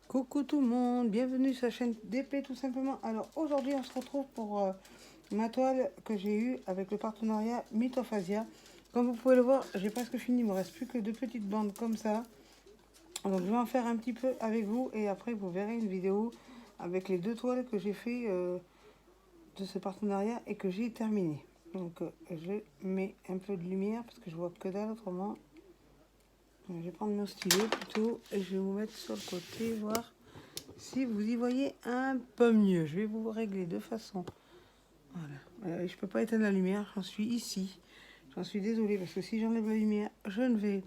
Coucou tout le monde, bienvenue sur la chaîne DP tout simplement. Alors aujourd'hui on se retrouve pour ma toile que j'ai eue avec le partenariat Mythophasia. Comme vous pouvez le voir, j'ai presque fini, il me reste plus que deux petites bandes comme ça. Donc je vais en faire un petit peu avec vous et après vous verrez une vidéo avec les deux toiles que j'ai fait de ce partenariat et que j'ai terminé. Donc je mets un peu de lumière parce que je vois que dalle autrement. Je vais prendre mon stylo plutôt et je vais vous mettre sur le côté, voir si vous y voyez un peu mieux. Je vais vous régler de façon. Voilà. Je peux pas éteindre la lumière, j'en suis ici. J'en suis désolée parce que si j'enlève la lumière, je ne vais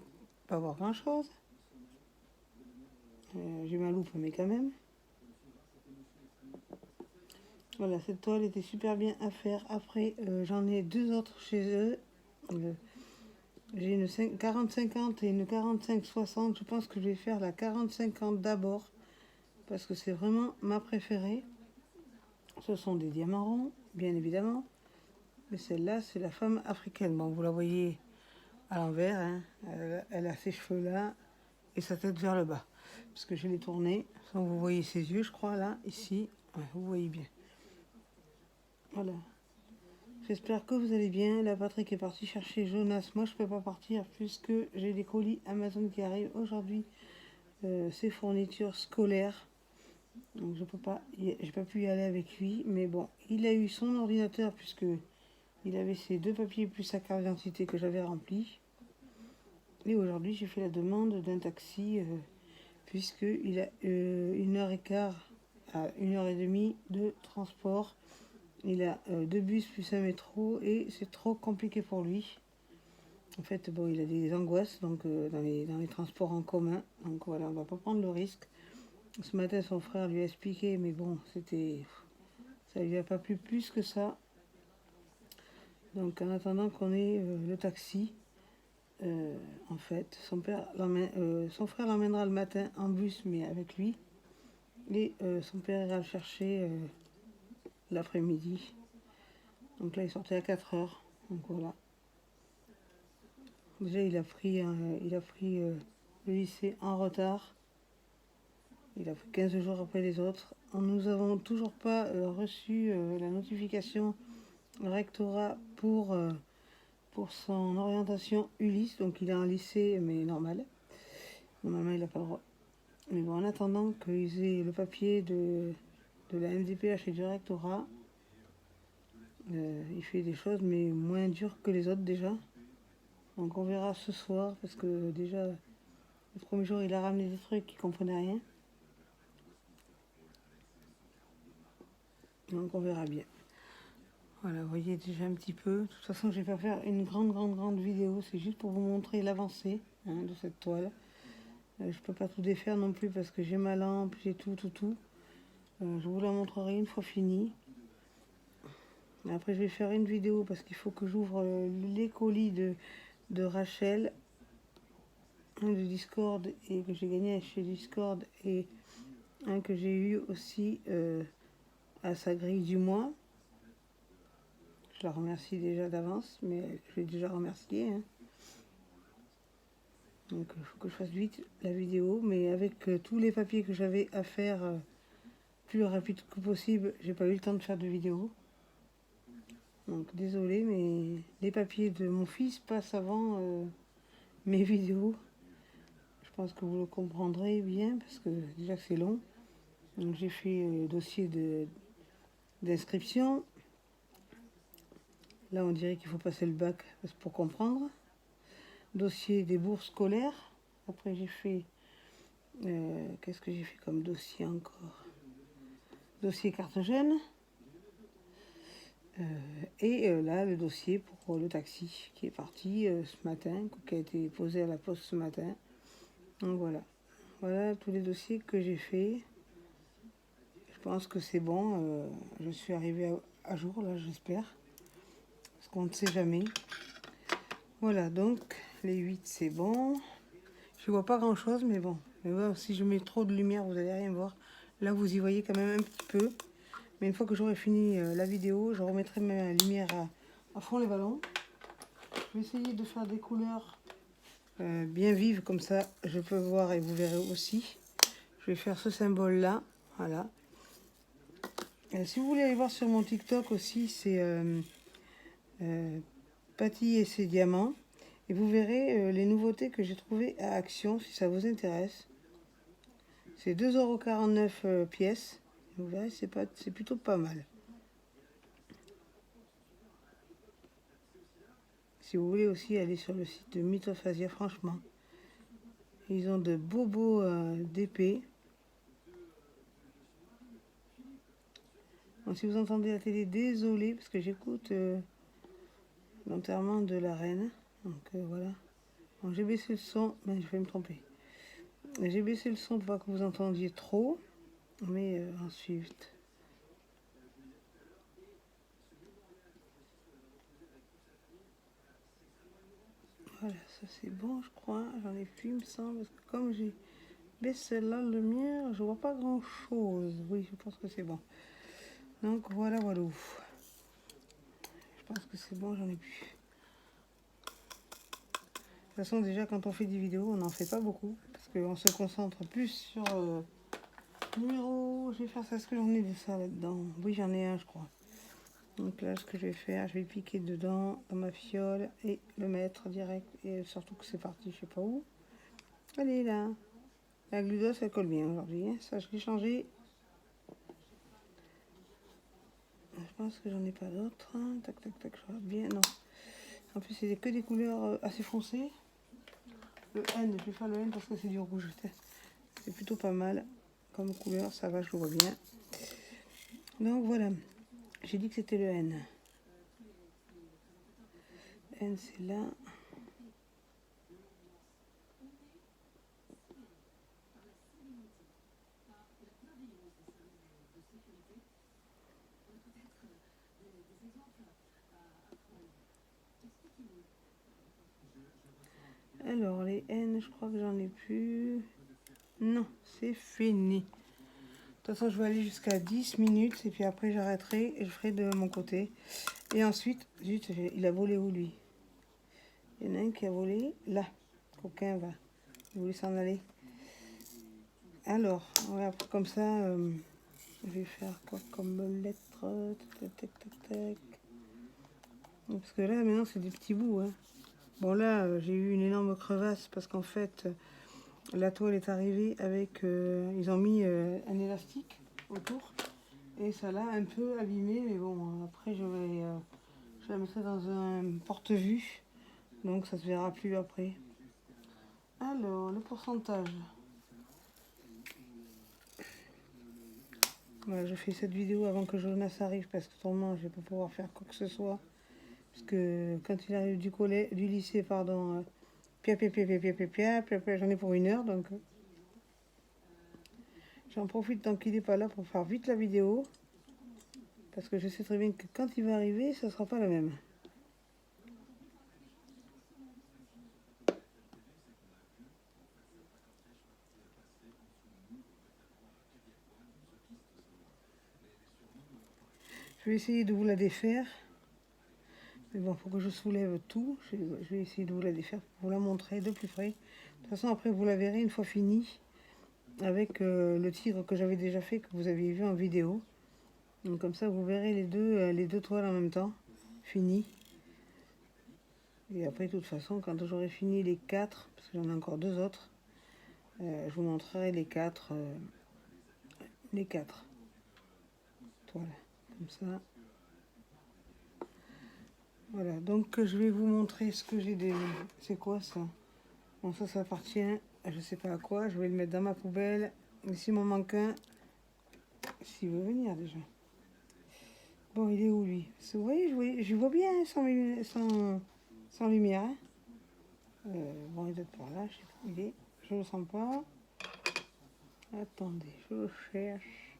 pas voir grand chose. J'ai ma loupe, mais quand même. Voilà, cette toile était super bien à faire. Après, j'en ai deux autres chez eux. J'ai une 40-50 et une 45-60. Je pense que je vais faire la 40-50 d'abord parce que c'est vraiment ma préférée. Ce sont des diamants ronds, bien évidemment. Mais celle-là, c'est la femme africaine. Bon, vous la voyez à l'envers. Hein. Elle a ses cheveux là et sa tête vers le bas. Parce que je l'ai tournée. Vous voyez ses yeux, je crois, là, ici. Ouais, vous voyez bien. Voilà. J'espère que vous allez bien. La Patrick est partie chercher Jonas. Moi, je ne peux pas partir puisque j'ai des colis Amazon qui arrivent aujourd'hui. Ses fournitures scolaires. Donc, j'ai pas pu y aller avec lui. Mais bon, il a eu son ordinateur puisque il avait ses deux papiers plus sa carte d'identité que j'avais rempli. Et aujourd'hui, j'ai fait la demande d'un taxi puisqu'il a 1h15 à 1h30 de transport. Il a deux bus plus un métro et c'est trop compliqué pour lui. En fait, bon, il a des angoisses donc, dans les transports en commun. Donc voilà, on va pas prendre le risque. Ce matin, son frère lui a expliqué, mais bon, ça lui a pas plu plus que ça. Donc en attendant qu'on ait le taxi, en fait, son frère l'emmènera le matin en bus, mais avec lui. Et son père ira le chercher l'après-midi. Donc là, il sortait à 4 heures. Donc voilà. Déjà, il a pris le lycée en retard. Il a pris 15 jours après les autres. Nous n'avons toujours pas reçu la notification rectorat pour son orientation Ulysse. Donc il a un lycée, mais normal. Normalement, il n'a pas le droit. Mais bon, en attendant qu'ils aient le papier de la MDPH et du rectorat, il fait des choses, mais moins dures que les autres déjà. Donc on verra ce soir, parce que déjà, le premier jour, il a ramené des trucs qu'il ne comprenait rien. Donc on verra bien. Voilà, vous voyez déjà un petit peu. De toute façon, je ne vais pas faire une grande vidéo. C'est juste pour vous montrer l'avancée de cette toile. Je ne peux pas tout défaire non plus parce que j'ai ma lampe, j'ai tout. Je vous la montrerai une fois fini. Après, je vais faire une vidéo parce qu'il faut que j'ouvre les colis de Rachel, un de Discord et que j'ai gagné chez Discord et un que j'ai eu aussi à sa grille du mois. Je la remercie déjà d'avance, mais je l'ai déjà remercié. Hein. Donc il faut que je fasse vite la vidéo, mais avec tous les papiers que j'avais à faire plus rapide que possible, j'ai pas eu le temps de faire de vidéo. Donc désolé, mais les papiers de mon fils passent avant mes vidéos. Je pense que vous le comprendrez bien parce que déjà c'est long. Donc j'ai fait le dossier d'inscription. Là on dirait qu'il faut passer le bac pour comprendre. Dossier des bourses scolaires. Après j'ai fait qu'est-ce que j'ai fait comme dossier encore? Dossier carte jeune. Et là, le dossier pour le taxi qui est parti ce matin, qui a été posé à la poste ce matin. Donc voilà. Voilà tous les dossiers que j'ai fait. Je pense que c'est bon. Je suis arrivée à jour, là, j'espère. Parce qu'on ne sait jamais. Voilà, donc les 8, c'est bon. Je vois pas grand-chose, mais bon. Mais bon, si je mets trop de lumière, vous n'allez rien voir. Là, vous y voyez quand même un petit peu. Mais une fois que j'aurai fini la vidéo, je remettrai ma lumière à fond les ballons. Je vais essayer de faire des couleurs bien vives, comme ça je peux voir et vous verrez aussi. Je vais faire ce symbole-là. Voilà. Et si vous voulez aller voir sur mon TikTok aussi, c'est Patty et ses diamants. Et vous verrez les nouveautés que j'ai trouvées à Action, si ça vous intéresse. C'est 2,49 € pièce. Vous verrez, c'est plutôt pas mal. Si vous voulez aussi aller sur le site de Myth of Asia, franchement. Ils ont de beaux d'épées. Bon, si vous entendez la télé, désolé, parce que j'écoute l'enterrement de la reine. Donc voilà. Bon, j'ai baissé le son, mais je vais me tromper. J'ai baissé le son pour pas que vous entendiez trop. Mais ensuite... Voilà, ça c'est bon, je crois. J'en ai plus, il me semble, parce que comme j'ai baissé la lumière, je vois pas grand chose. Oui, je pense que c'est bon. Donc voilà, voilà. Je pense que c'est bon, j'en ai plus. De toute façon, déjà, quand on fait des vidéos, on n'en fait pas beaucoup. Parce qu'on se concentre plus sur numéro. Je vais faire ça, est-ce que j'en ai de ça là-dedans? Oui, j'en ai un, je crois. Donc là, ce que je vais faire, je vais piquer dedans, dans ma fiole, et le mettre direct. Et surtout que c'est parti, je sais pas où. Allez, là. La gludos, elle colle bien aujourd'hui. Hein. Ça, je l'ai changé. Je pense que j'en ai pas d'autres. Hein. Tac, tac, tac, je regarde bien. Non. En plus, c'est que des couleurs assez foncées. Le N, je vais faire le N parce que c'est du rouge. C'est plutôt pas mal comme couleur, ça va, je le vois bien. Donc voilà, j'ai dit que c'était le N. N, c'est là. Alors, les N, je crois que j'en ai plus. Non, c'est fini. De toute façon, je vais aller jusqu'à 10 minutes et puis après, j'arrêterai et je ferai de mon côté. Et ensuite, zut, il a volé où lui? Il y en a un qui a volé là. Coquin va. Il voulait s'en aller. Alors, ouais, après, comme ça, je vais faire quoi comme lettre? Tac, tac, tac, tac. Parce que là, maintenant, c'est des petits bouts. Hein. Bon, là, j'ai eu une énorme crevasse parce qu'en fait, la toile est arrivée avec... ils ont mis un élastique autour et ça l'a un peu abîmé. Mais bon, après, je la mettrai dans un porte-vue. Donc, ça se verra plus après. Alors, le pourcentage. Voilà, je fais cette vidéo avant que Jonas arrive parce que autrement, je vais pas pouvoir faire quoi que ce soit. Parce que quand il arrive du lycée, pardon, j'en ai pour 1 heure, donc j'en profite tant qu'il n'est pas là pour faire vite la vidéo. Parce que je sais très bien que quand il va arriver, ça ne sera pas la même. Je vais essayer de vous la défaire. Mais bon, il faut que je soulève tout. Je vais essayer de vous la défaire pour vous la montrer de plus près. De toute façon, après, vous la verrez une fois fini. Avec le tigre que j'avais déjà fait, que vous aviez vu en vidéo. Donc comme ça, vous verrez les deux toiles en même temps. Fini. Et après, de toute façon, quand j'aurai fini les 4, parce que j'en ai encore 2 autres, je vous montrerai les 4 toiles. Comme ça. Voilà, donc je vais vous montrer ce que j'ai des... C'est quoi ça? Bon, ça appartient à je sais pas à quoi. Je vais le mettre dans ma poubelle. Et s'il m'en manque un, s'il veut venir déjà. Bon, il est où lui? Vous voyez, je vois bien sans lumière. Hein. Bon, il doit être par là, je sais pas où il est. Je le sens pas. Attendez, je le cherche.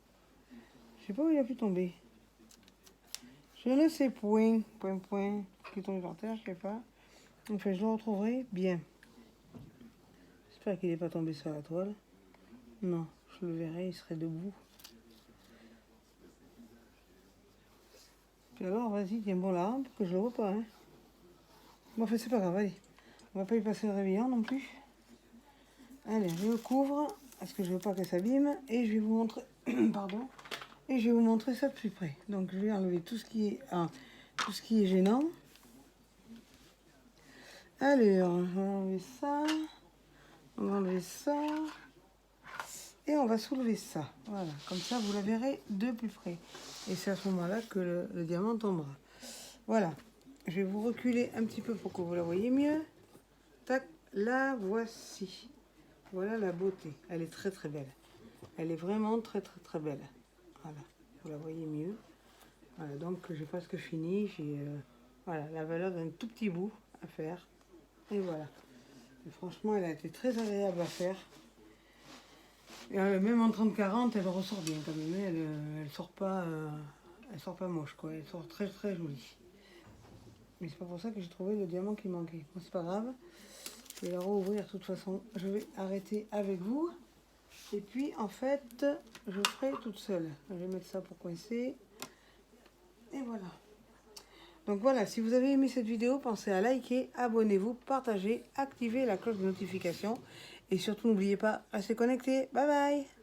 Je sais pas où il a pu tomber. Je ne sais point. Qui est tombé par terre, je sais pas. Enfin, je le retrouverai bien. J'espère qu'il n'est pas tombé sur la toile. Non, je le verrai, il serait debout. Puis alors, vas-y, tiens bon la rampe, que je le vois pas. Hein. Bon, enfin, c'est pas grave, allez. On va pas y passer le réveillon non plus. Allez, je le couvre. parce que je veux pas qu'elle s'abîme. Et je vais vous montrer, pardon, et je vais vous montrer ça de plus près. Donc je vais enlever tout ce qui est gênant. Allez, on va enlever ça, on va enlever ça, et on va soulever ça. Voilà, comme ça vous la verrez de plus près. Et c'est à ce moment-là que le diamant tombera. Voilà, je vais vous reculer un petit peu pour que vous la voyez mieux. Tac, la voici. Voilà la beauté. Elle est très très belle. Elle est vraiment très très très belle. Voilà, vous la voyez mieux. Voilà, donc j'ai presque fini. J'ai voilà, la valeur d'un tout petit bout à faire. Et voilà. Et franchement, elle a été très agréable à faire. Et, même en 30-40, elle ressort bien quand même. Elle sort pas moche quoi. Elle sort très très jolie. Mais c'est pas pour ça que j'ai trouvé le diamant qui manquait. Bon, c'est pas grave. Je vais la rouvrir de toute façon. Je vais arrêter avec vous. Et puis en fait, je ferai toute seule. Je vais mettre ça pour coincer. Et voilà. Donc voilà, si vous avez aimé cette vidéo, pensez à liker, abonnez-vous, partagez, activez la cloche de notification. Et surtout, n'oubliez pas, restez connectés. Bye bye!